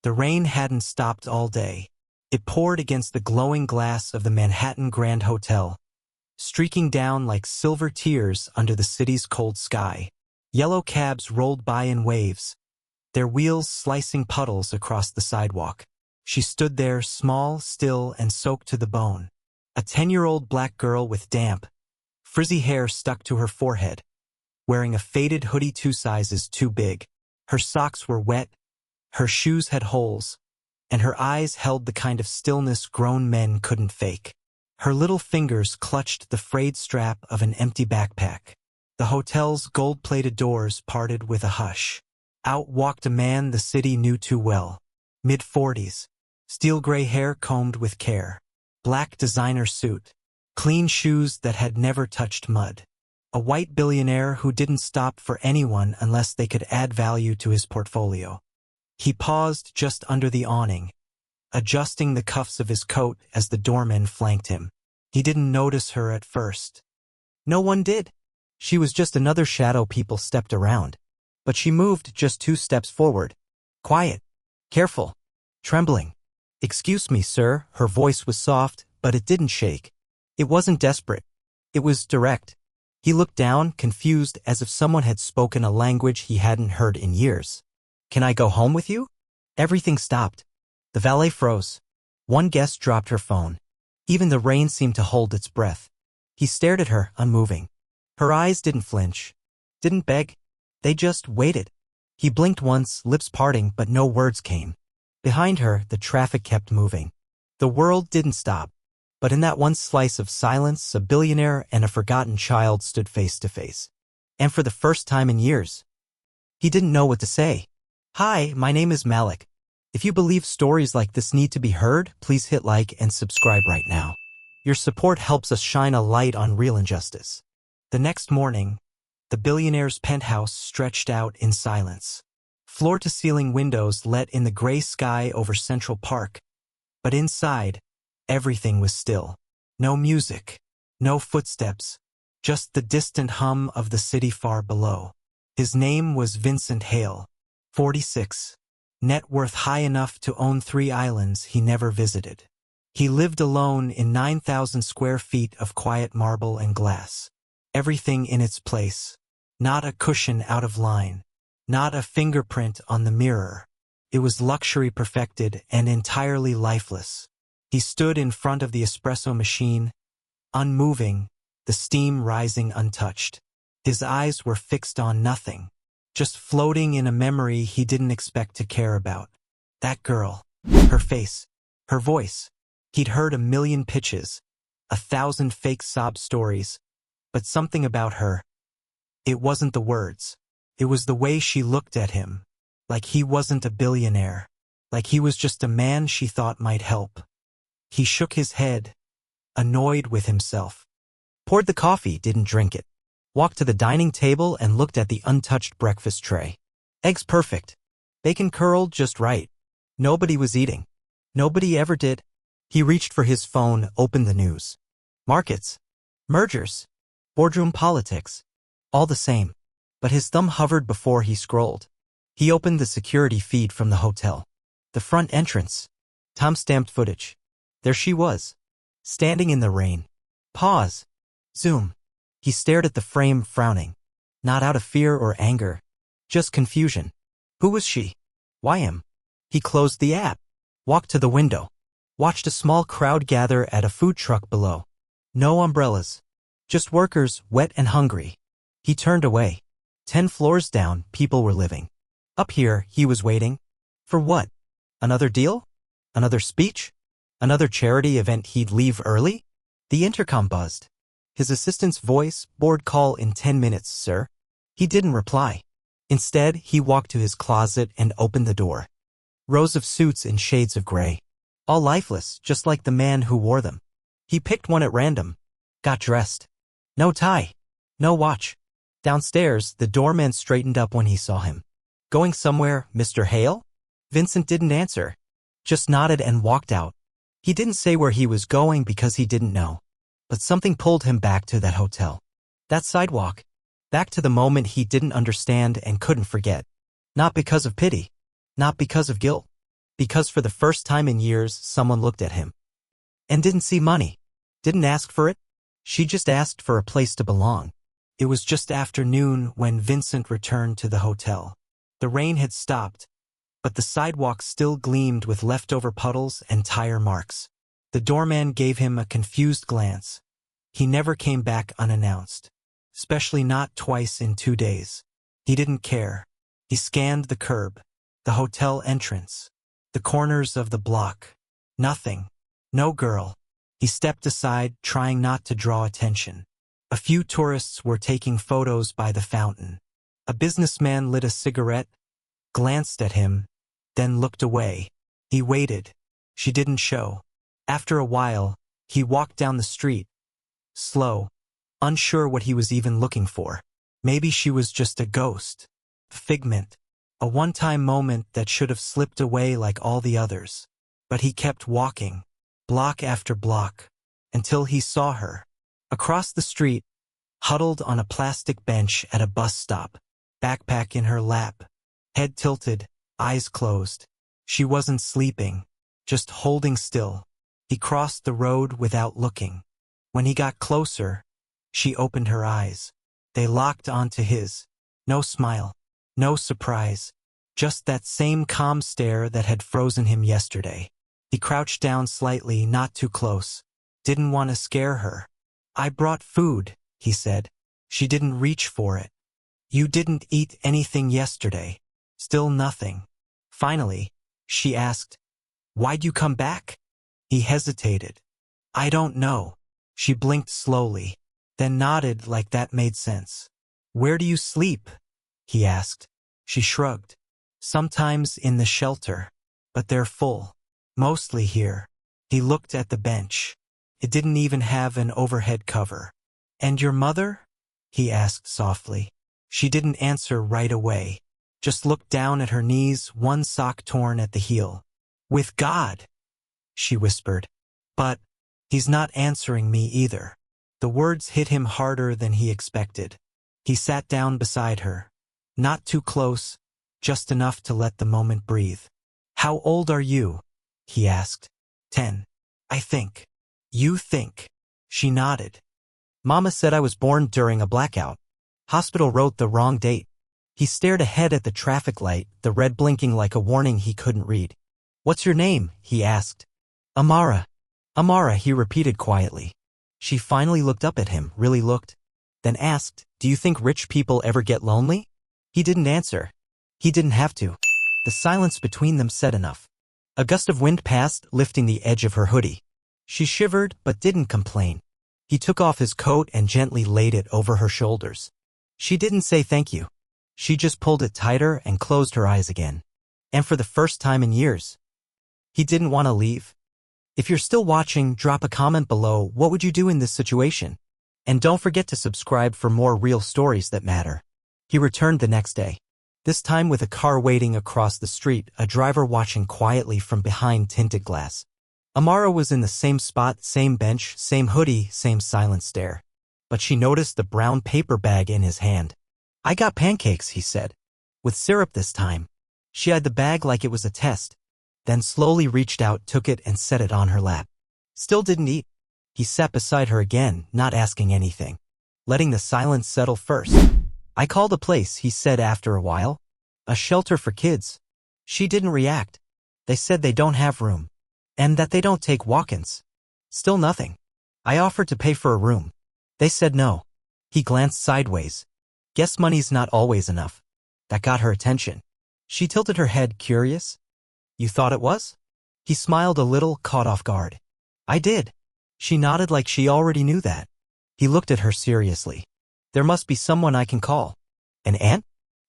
The rain hadn't stopped all day. It poured against the glowing glass of the Manhattan Grand Hotel, streaking down like silver tears under the city's cold sky. Yellow cabs rolled by in waves, their wheels slicing puddles across the sidewalk. She stood there, small, still, and soaked to the bone. A 10-year-old black girl with damp, frizzy hair stuck to her forehead, wearing a faded hoodie 2 sizes too big. Her socks were wet, her shoes had holes, and her eyes held the kind of stillness grown men couldn't fake. Her little fingers clutched the frayed strap of an empty backpack. The hotel's gold-plated doors parted with a hush. Out walked a man the city knew too well. Mid-40s, steel-gray hair combed with care, black designer suit, clean shoes that had never touched mud. A white billionaire who didn't stop for anyone unless they could add value to his portfolio. He paused just under the awning, adjusting the cuffs of his coat as the doorman flanked him. He didn't notice her at first. No one did. She was just another shadow people stepped around. But she moved just 2 steps forward. Quiet. Careful. Trembling. "Excuse me, sir." Her voice was soft, but it didn't shake. It wasn't desperate. It was direct. He looked down, confused, as if someone had spoken a language he hadn't heard in years. "Can I go home with you?" Everything stopped. The valet froze. One guest dropped her phone. Even the rain seemed to hold its breath. He stared at her, unmoving. Her eyes didn't flinch, didn't beg. They just waited. He blinked once, lips parting, but no words came. Behind her, the traffic kept moving. The world didn't stop. But in that one slice of silence, a billionaire and a forgotten child stood face to face. And for the first time in years, he didn't know what to say. "Hi, my name is Malik. If you believe stories like this need to be heard, please hit like and subscribe right now. Your support helps us shine a light on real injustice." The next morning, the billionaire's penthouse stretched out in silence. Floor-to-ceiling windows let in the gray sky over Central Park. But inside, everything was still. No music, no footsteps, just the distant hum of the city far below. His name was Vincent Hale, 46, net worth high enough to own 3 islands he never visited. He lived alone in 9,000 square feet of quiet marble and glass. Everything in its place. Not a cushion out of line. Not a fingerprint on the mirror. It was luxury perfected and entirely lifeless. He stood in front of the espresso machine, unmoving, the steam rising untouched. His eyes were fixed on nothing, just floating in a memory he didn't expect to care about. That girl. Her face. Her voice. He'd heard a million pitches, 1,000 fake sob stories, but something about her. It wasn't the words. It was the way she looked at him, like he wasn't a billionaire, like he was just a man she thought might help. He shook his head, annoyed with himself. Poured the coffee, didn't drink it. Walked to the dining table and looked at the untouched breakfast tray. Eggs perfect. Bacon curled just right. Nobody was eating. Nobody ever did. He reached for his phone, opened the news. Markets. Mergers. Boardroom politics. All the same. But his thumb hovered before he scrolled. He opened the security feed from the hotel. The front entrance. Time-stamped footage. There she was, standing in the rain. Pause. Zoom. He stared at the frame, frowning. Not out of fear or anger. Just confusion. Who was she? Why him? He closed the app. Walked to the window. Watched a small crowd gather at a food truck below. No umbrellas. Just workers, wet and hungry. He turned away. 10 floors down, people were living. Up here, he was waiting. For what? Another deal? Another speech? Another charity event he'd leave early? The intercom buzzed. His assistant's voice, "Board call in 10 minutes, sir." He didn't reply. Instead, he walked to his closet and opened the door. Rows of suits in shades of gray. All lifeless, just like the man who wore them. He picked one at random. Got dressed. No tie. No watch. Downstairs, the doorman straightened up when he saw him. Going somewhere, Mr. Hale? Vincent didn't answer. Just nodded and walked out. He didn't say where he was going because he didn't know. But something pulled him back to that hotel. That sidewalk. Back to the moment he didn't understand and couldn't forget. Not because of pity. Not because of guilt. Because for the first time in years, someone looked at him and didn't see money. Didn't ask for it. She just asked for a place to belong. It was just after noon when Vincent returned to the hotel. The rain had stopped, but the sidewalk still gleamed with leftover puddles and tire marks. The doorman gave him a confused glance. He never came back unannounced, especially not twice in 2 days. He didn't care. He scanned the curb, the hotel entrance, the corners of the block. Nothing. No girl. He stepped aside, trying not to draw attention. A few tourists were taking photos by the fountain. A businessman lit a cigarette, glanced at him, then looked away. He waited. She didn't show. After a while, he walked down the street, slow, unsure what he was even looking for. Maybe she was just a ghost, a figment, a one-time moment that should have slipped away like all the others. But he kept walking, block after block, until he saw her. Across the street, huddled on a plastic bench at a bus stop, backpack in her lap, head tilted, eyes closed. She wasn't sleeping, just holding still. He crossed the road without looking. When he got closer, she opened her eyes. They locked onto his. No smile, no surprise, just that same calm stare that had frozen him yesterday. He crouched down slightly, not too close. Didn't want to scare her. "I brought food," he said. She didn't reach for it. "You didn't eat anything yesterday." Still nothing. Finally, she asked, "Why'd you come back?" He hesitated. "I don't know." She blinked slowly, then nodded like that made sense. "Where do you sleep?" he asked. She shrugged. "Sometimes in the shelter, but they're full. Mostly here." He looked at the bench. It didn't even have an overhead cover. "And your mother?" he asked softly. She didn't answer right away, just looked down at her knees, one sock torn at the heel. "With God," she whispered. "But he's not answering me either." The words hit him harder than he expected. He sat down beside her. Not too close, just enough to let the moment breathe. "How old are you?" he asked. 10. "I think." "You think?" She nodded. "Mama said I was born during a blackout. Hospital wrote the wrong date." He stared ahead at the traffic light, the red blinking like a warning he couldn't read. "What's your name?" he asked. "Amara." "Amara," he repeated quietly. She finally looked up at him, really looked, then asked, "Do you think rich people ever get lonely?" He didn't answer. He didn't have to. The silence between them said enough. A gust of wind passed, lifting the edge of her hoodie. She shivered, but didn't complain. He took off his coat and gently laid it over her shoulders. She didn't say thank you. She just pulled it tighter and closed her eyes again. And for the first time in years, he didn't want to leave. If you're still watching, drop a comment below. What would you do in this situation? And don't forget to subscribe for more real stories that matter. He returned the next day, this time with a car waiting across the street, a driver watching quietly from behind tinted glass. Amara was in the same spot, same bench, same hoodie, same silent stare. But she noticed the brown paper bag in his hand. "I got pancakes," he said. "With syrup this time." She eyed the bag like it was a test, then slowly reached out, took it, and set it on her lap. Still didn't eat. He sat beside her again, not asking anything, letting the silence settle first. "I called a place," he said after a while. "A shelter for kids." She didn't react. "They said they don't have room, and that they don't take walk-ins." Still nothing. "I offered to pay for a room. They said no." He glanced sideways. Guess money's not always enough. That got her attention. She tilted her head, curious. "You thought it was?" He smiled a little, caught off guard. "I did." She nodded like she already knew that. He looked at her seriously. "There must be someone I can call." "An aunt?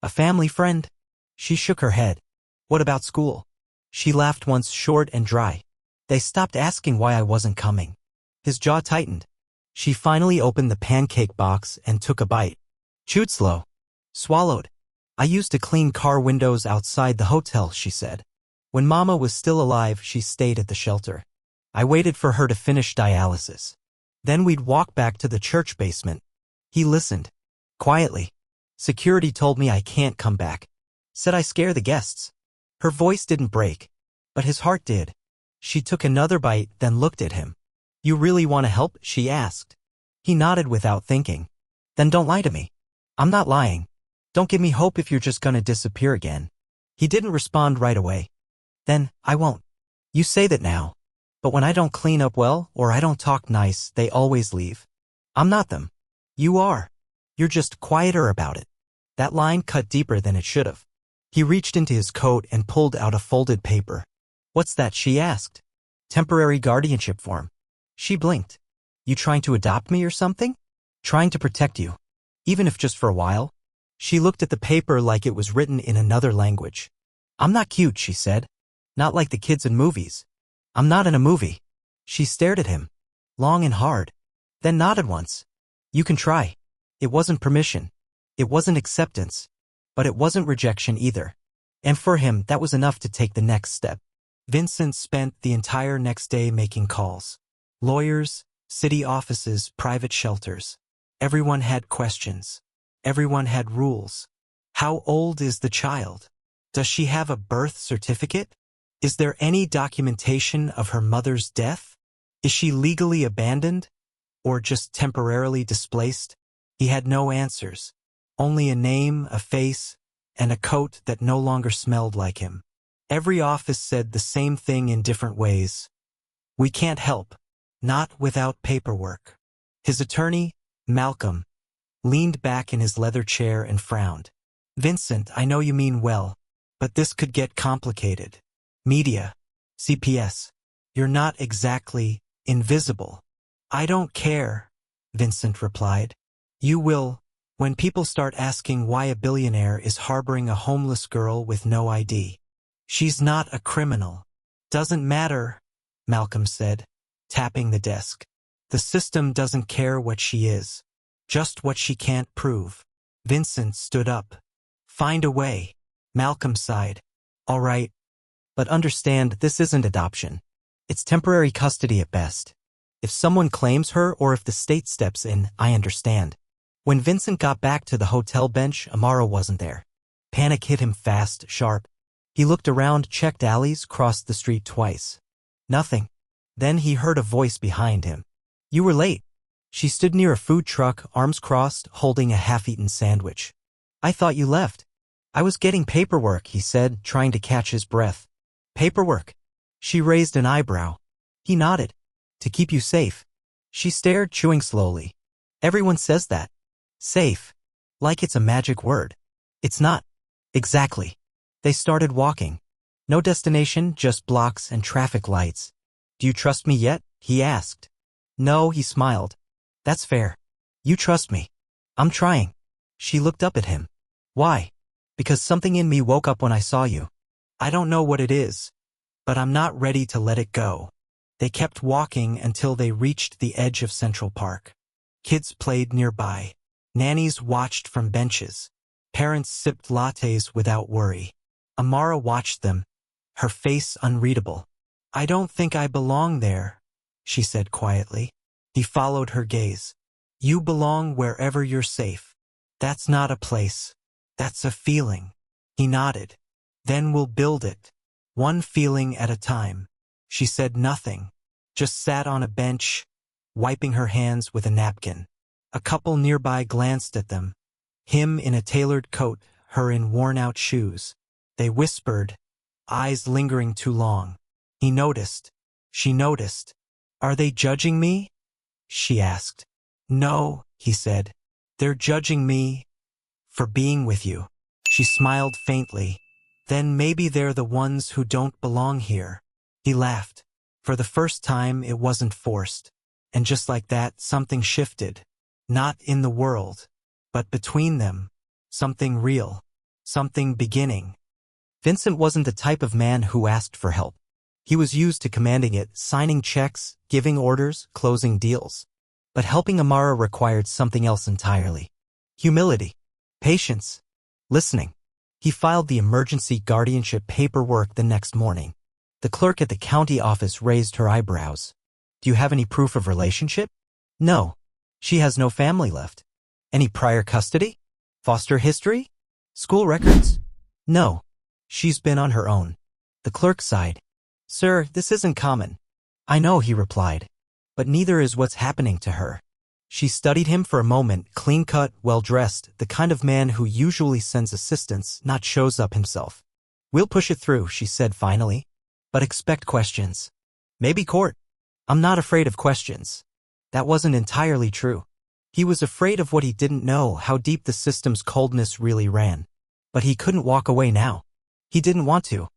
A family friend?" She shook her head. "What about school?" She laughed once, short and dry. "They stopped asking why I wasn't coming." His jaw tightened. She finally opened the pancake box and took a bite. Chewed slow. Swallowed. "I used to clean car windows outside the hotel," she said. "When Mama was still alive, she stayed at the shelter. I waited for her to finish dialysis. Then we'd walk back to the church basement." He listened. Quietly. "Security told me I can't come back. Said I scare the guests." Her voice didn't break. but his heart did. She took another bite, then looked at him. You really want to help? She asked. He nodded without thinking. Then don't lie to me. I'm not lying. Don't give me hope if you're just gonna disappear again. He didn't respond right away. Then, I won't. You say that now. But when I don't clean up well, or I don't talk nice, they always leave. I'm not them. You are. You're just quieter about it. That line cut deeper than it should have. He reached into his coat and pulled out a folded paper. What's that? She asked. Temporary guardianship form. She blinked. You trying to adopt me or something? Trying to protect you. Even if just for a while? She looked at the paper like it was written in another language. I'm not cute, she said. Not like the kids in movies. I'm not in a movie. She stared at him. Long and hard. Then nodded once. You can try. It wasn't permission. It wasn't acceptance. But it wasn't rejection either. And for him, that was enough to take the next step. Vincent spent the entire next day making calls. Lawyers, city offices, private shelters. Everyone had questions. Everyone had rules. How old is the child? Does she have a birth certificate? Is there any documentation of her mother's death? Is she legally abandoned? Or just temporarily displaced? He had no answers. Only a name, a face, and a coat that no longer smelled like him. Every office said the same thing in different ways. We can't help. Not without paperwork. His attorney, Malcolm, leaned back in his leather chair and frowned. Vincent, I know you mean well, but this could get complicated. Media. CPS. You're not exactly invisible. I don't care, Vincent replied. You will, when people start asking why a billionaire is harboring a homeless girl with no ID. She's not a criminal. Doesn't matter, Malcolm said, tapping the desk. The system doesn't care what she is. Just what she can't prove. Vincent stood up. Find a way. Malcolm sighed. All right. But understand, this isn't adoption. It's temporary custody at best. If someone claims her or if the state steps in, I understand. When Vincent got back to the hotel bench, Amara wasn't there. Panic hit him fast, sharp. He looked around, checked alleys, crossed the street twice. Nothing. Then he heard a voice behind him. You were late. She stood near a food truck, arms crossed, holding a half-eaten sandwich. I thought you left. I was getting paperwork, he said, trying to catch his breath. Paperwork? She raised an eyebrow. He nodded. To keep you safe. She stared, chewing slowly. Everyone says that. Safe. Like it's a magic word. It's not. Exactly. They started walking. No destination, just blocks and traffic lights. Do you trust me yet? He asked. No, he smiled. That's fair. You trust me. I'm trying. She looked up at him. Why? Because something in me woke up when I saw you. I don't know what it is, but I'm not ready to let it go. They kept walking until they reached the edge of Central Park. Kids played nearby. Nannies watched from benches. Parents sipped lattes without worry. Amara watched them, her face unreadable. I don't think I belong there, she said quietly. He followed her gaze. You belong wherever you're safe. That's not a place. That's a feeling. He nodded. Then we'll build it. One feeling at a time. She said nothing. Just sat on a bench, wiping her hands with a napkin. A couple nearby glanced at them. Him in a tailored coat, her in worn-out shoes. They whispered, eyes lingering too long. He noticed. She noticed. Are they judging me? She asked. No, he said. They're judging me for being with you. She smiled faintly. Then maybe they're the ones who don't belong here. He laughed. For the first time, it wasn't forced. And just like that, something shifted. Not in the world, but between them. Something real. Something beginning. Vincent wasn't the type of man who asked for help. He was used to commanding it, signing checks, giving orders, closing deals. But helping Amara required something else entirely. Humility. Patience. Listening. He filed the emergency guardianship paperwork the next morning. The clerk at the county office raised her eyebrows. Do you have any proof of relationship? No. She has no family left. Any prior custody? Foster history? School records? No. She's been on her own. The clerk sighed. "Sir, this isn't common." "I know," he replied. "But neither is what's happening to her." She studied him for a moment, clean-cut, well-dressed, the kind of man who usually sends assistants, not shows up himself. "We'll push it through," she said finally. "But expect questions. Maybe court." "I'm not afraid of questions." That wasn't entirely true. He was afraid of what he didn't know, how deep the system's coldness really ran. But he couldn't walk away now. He didn't want to.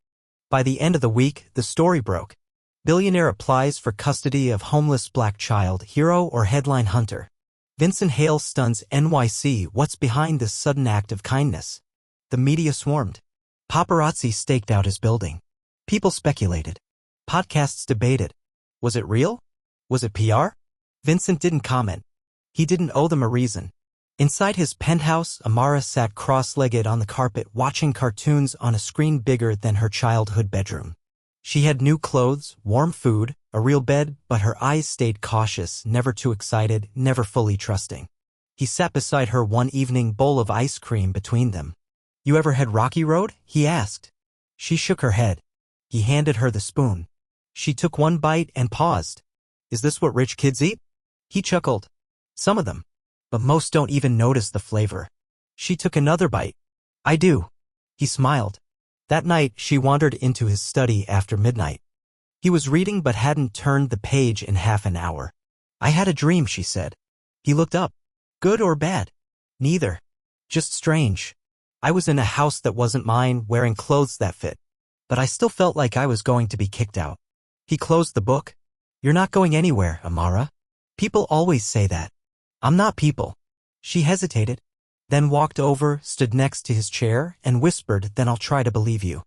By the end of the week, the story broke. Billionaire applies for custody of homeless black child, hero or headline hunter. Vincent Hale stuns NYC. What's behind this sudden act of kindness? The media swarmed. Paparazzi staked out his building. People speculated. Podcasts debated. Was it real? Was it PR? Vincent didn't comment. He didn't owe them a reason. Inside his penthouse, Amara sat cross-legged on the carpet watching cartoons on a screen bigger than her childhood bedroom. She had new clothes, warm food, a real bed, but her eyes stayed cautious, never too excited, never fully trusting. He sat beside her one evening, bowl of ice cream between them. "You ever had Rocky Road?" he asked. She shook her head. He handed her the spoon. She took one bite and paused. "Is this what rich kids eat?" He chuckled. "Some of them. But most don't even notice the flavor." She took another bite. "I do." He smiled. That night, she wandered into his study after midnight. He was reading but hadn't turned the page in half an hour. "I had a dream," she said. He looked up. "Good or bad?" "Neither. Just strange. I was in a house that wasn't mine, wearing clothes that fit. But I still felt like I was going to be kicked out." He closed the book. "You're not going anywhere, Amara. People always say that." "I'm not people." She hesitated, then walked over, stood next to his chair, and whispered, "Then I'll try to believe you.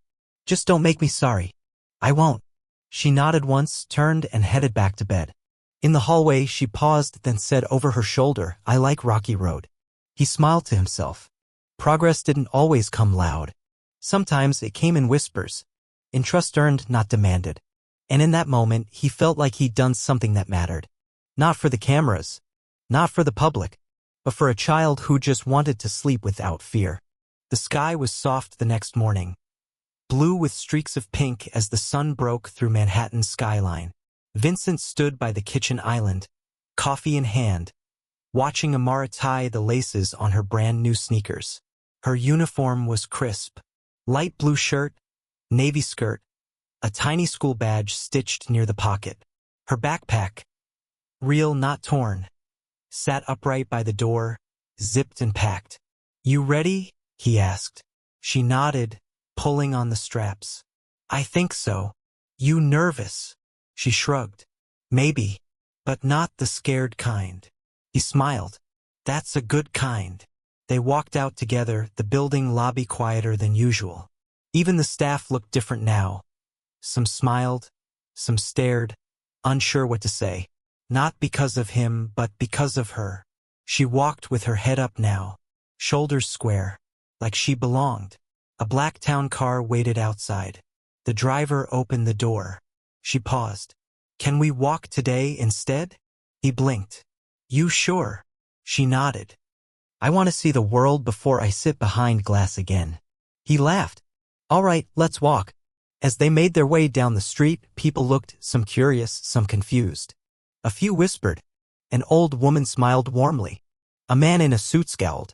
Just don't make me sorry." "I won't." She nodded once, turned, and headed back to bed. In the hallway, she paused, then said over her shoulder, "I like Rocky Road." He smiled to himself. Progress didn't always come loud. Sometimes it came in whispers, in trust earned, not demanded. And in that moment, he felt like he'd done something that mattered. Not for the cameras, not for the public, but for a child who just wanted to sleep without fear. The sky was soft the next morning, blue with streaks of pink as the sun broke through Manhattan's skyline. Vincent stood by the kitchen island, coffee in hand, watching Amara tie the laces on her brand new sneakers. Her uniform was crisp. Light blue shirt, navy skirt, a tiny school badge stitched near the pocket. Her backpack, real not torn, sat upright by the door, zipped and packed. "You ready?" he asked. She nodded, pulling on the straps. "I think so." "You nervous?" She shrugged. "Maybe, but not the scared kind." He smiled. "That's a good kind." They walked out together, the building lobby quieter than usual. Even the staff looked different now. Some smiled, some stared, unsure what to say. Not because of him, but because of her. She walked with her head up now, shoulders square, like she belonged. A black town car waited outside. The driver opened the door. She paused. "Can we walk today instead?" He blinked. "You sure?" She nodded. "I want to see the world before I sit behind glass again." He laughed. "All right, let's walk." As they made their way down the street, people looked, some curious, some confused. A few whispered. An old woman smiled warmly. A man in a suit scowled.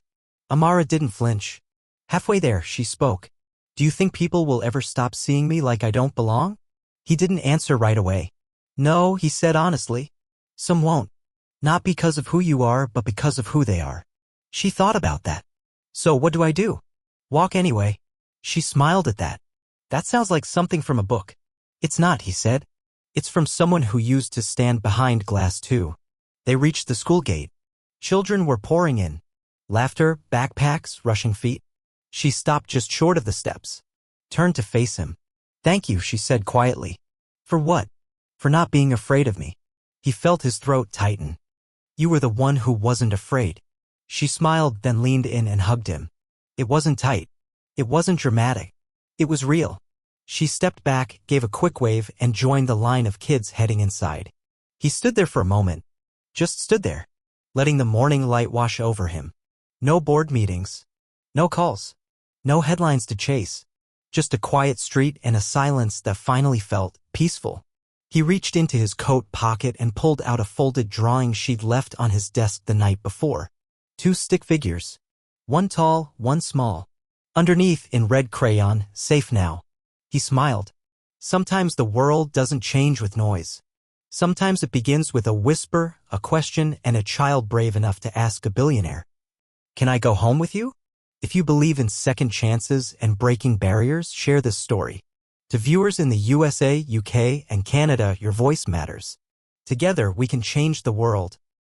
Amara didn't flinch. Halfway there, she spoke. "Do you think people will ever stop seeing me like I don't belong?" He didn't answer right away. "No," he said honestly. "Some won't. Not because of who you are, but because of who they are." She thought about that. "So what do I do?" "Walk anyway." She smiled at that. "That sounds like something from a book." "It's not," he said. "It's from someone who used to stand behind glass too." They reached the school gate. Children were pouring in. Laughter, backpacks, rushing feet. She stopped just short of the steps. Turned to face him. "Thank you," she said quietly. "For what?" "For not being afraid of me." He felt his throat tighten. "You were the one who wasn't afraid." She smiled, then leaned in and hugged him. It wasn't tight. It wasn't dramatic. It was real. She stepped back, gave a quick wave, and joined the line of kids heading inside. He stood there for a moment. Just stood there, letting the morning light wash over him. No board meetings. No calls. No headlines to chase. Just a quiet street and a silence that finally felt peaceful. He reached into his coat pocket and pulled out a folded drawing she'd left on his desk the night before. 2 stick figures. One tall, one small. Underneath, in red crayon, "Safe now." He smiled. Sometimes the world doesn't change with noise. Sometimes it begins with a whisper, a question, and a child brave enough to ask a billionaire, "Can I go home with you?" If you believe in second chances and breaking barriers, share this story. To viewers in the USA, UK, and Canada, your voice matters. Together, we can change the world.